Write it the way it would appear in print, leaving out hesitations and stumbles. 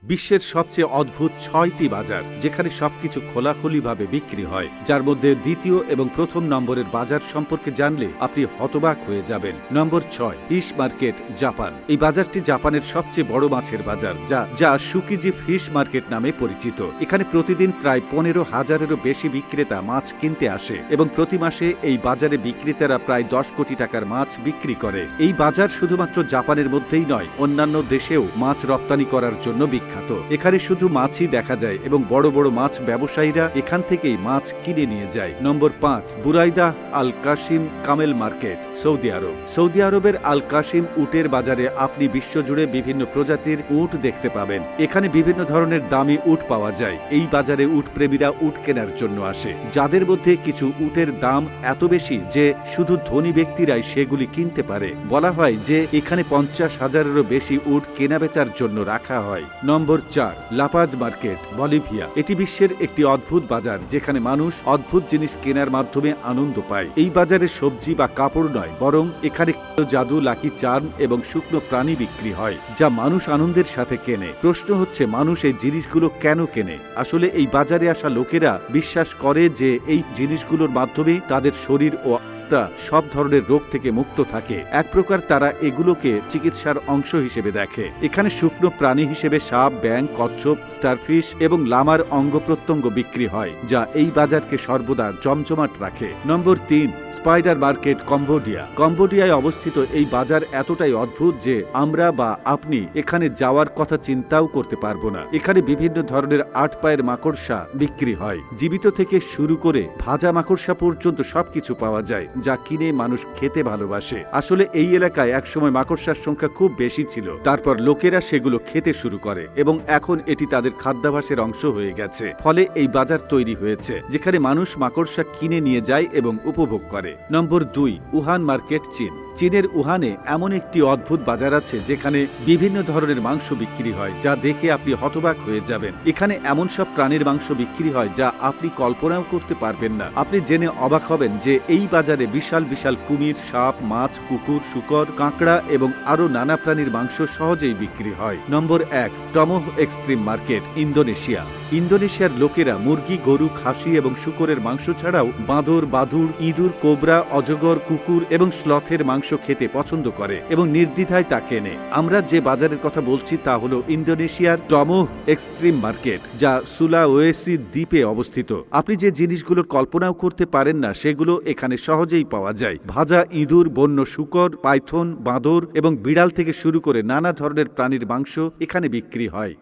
বিশ্বের সবচেয়ে অদ্ভুত ৬টি বাজার যেখানে সবকিছু খোলাখুলিভাবে বিক্রি হয়, যার মধ্যে দ্বিতীয় এবং প্রথম নম্বরের বাজার সম্পর্কে জানলে আপনি হতবাক হয়ে যাবেন। নম্বর ৬, ফিশ মার্কেট, জাপান। এই বাজারটি জাপানের সবচেয়ে বড় মাছের বাজার, যা সুকিজি ফিশ মার্কেট নামে পরিচিত। এখানে প্রতিদিন প্রায় ১৫,০০০-এরও বেশি বিক্রেতা মাছ কিনতে আসে এবং প্রতি মাসে এই বাজারে বিক্রেতারা প্রায় ১০ কোটি টাকার মাছ বিক্রি করে। এই বাজার শুধুমাত্র জাপানের মধ্যেই নয়, অন্যান্য দেশেও মাছ রপ্তানি করার জন্য বিখ্যাত। এখানে শুধু মাছই দেখা যায় এবং বড় বড় মাছ ব্যবসায়ীরা এখান থেকেই মাছ কিনে নিয়ে যায়। নম্বর ৫, বুরাইদা আল কাসিম কামেল মার্কেট, সৌদি আরব। সৌদি আরবের আল কাসিম উটের বাজারে আপনি বিশ্বজুড়ে বিভিন্ন প্রজাতির উট দেখতে পাবেন। এখানে বিভিন্ন ধরনের দামি উট পাওয়া যায়। এই বাজারে উট প্রেমীরা উট কেনার জন্য আসে, যাদের মধ্যে কিছু উটের দাম এত বেশি যে শুধু ধনী ব্যক্তিরাই সেগুলি কিনতে পারে। বলা হয় যে এখানে ৫০,০০০-এরও বেশি উট কেনাবেচার জন্য রাখা হয়। নম্বর ৪, লাপাজ মার্কেট, বলিভিয়া। এটি বিশ্বের একটি অদ্ভুত বাজার যেখানে মানুষ অদ্ভুত জিনিস কেনার মাধ্যমে আনন্দ পায়। এই বাজারে সবজি বা কাপড় নয়, বরং এখানে জাদু, লাকি চার্ম এবং শুকনো প্রাণী বিক্রি হয়, যা মানুষ আনন্দের সাথে কেনে। প্রশ্ন হচ্ছে, মানুষ এই জিনিসগুলো কেন কেনে? আসলে এই বাজারে আসা লোকেরা বিশ্বাস করে যে এই জিনিসগুলোর মাধ্যমে তাদের শরীর ও সব ধরনের রোগ থেকে মুক্ত থাকে। এক প্রকার তারা এগুলোকে চিকিৎসার অংশ হিসেবে দেখে। এখানে শুকনো প্রাণী হিসেবে সাপ, ব্যাঙ, কচ্ছপ, স্টারফিশ এবং লামার অঙ্গ প্রত্যঙ্গ বিক্রি হয়, যা এই বাজারকে সর্বদা জমজমাট রাখে। নম্বর ৩, স্পাইডার মার্কেট, কম্বোডিয়া। কম্বোডিয়ায় অবস্থিত এই বাজার এতটাই অদ্ভুত যে আমরা বা আপনি এখানে যাওয়ার কথা চিন্তাও করতে পারবো না। এখানে বিভিন্ন ধরনের ৮ পায়ের মাকড়সা বিক্রি হয়। জীবিত থেকে শুরু করে ভাজা মাকড়সা পর্যন্ত সবকিছু পাওয়া যায়, যা কিনে মানুষ খেতে ভালোবাসে। আসলে এই এলাকায় একসময় মাকড়সার সংখ্যা খুব বেশি ছিল, তারপর লোকেরা সেগুলো খেতে শুরু করে এবং এখন এটি তাদের খাদ্যাভ্যাসের অংশ হয়ে গেছে। ফলে এই বাজার তৈরি হয়েছে যেখানে মানুষ মাকড়সা কিনে নিয়ে যায় এবং উপভোগ করে। নম্বর ২, উহান মার্কেট, চীন। চীনের উহানে এমন একটি অদ্ভুত বাজার আছে যেখানে বিভিন্ন ধরনের মাংস বিক্রি হয়, যা দেখে আপনি হতবাক হয়ে যাবেন। এখানে এমন সব প্রাণীর মাংস বিক্রি হয় যা আপনি কল্পনাও করতে পারবেন না। আপনি জেনে অবাক হবেন যে এই বাজারে বিশাল বিশাল কুমির, সাপ, মাছ, কুকুর, শূকর, কাঁকড়া এবং আরো নানা প্রাণীর মাংস সহজেই বিক্রি হয়। নম্বর ১, টমোহ এক্সট্রিম মার্কেট, ইন্দোনেশিয়া। ইন্দোনেশিয়ার লোকেরা মুরগি, গরু, খাসি এবং শূকরের মাংস ছাড়াও বাঁদর, বাদুড়, ইঁদুর, কোবরা, অজগর, কুকুর এবং স্লথের মাংস খেতে পছন্দ করে এবং নির্দ্বিধায় তা কেনে। আমরা যে বাজারের কথা বলছি তা হলো ইন্দোনেশিয়ার টমোহ এক্সট্রিম মার্কেট, যা সুলাওয়েসি দ্বীপে অবস্থিত। আপনি যে জিনিসগুলোর কল্পনাও করতে পারেন না সেগুলো এখানে সহজেই পাওয়া যায়। ভাজা ইঁদুর, বন্য শূকর, পাইথন, বাঁদর এবং বিড়াল থেকে শুরু করে নানা ধরনের প্রাণীর মাংস এখানে বিক্রি হয়।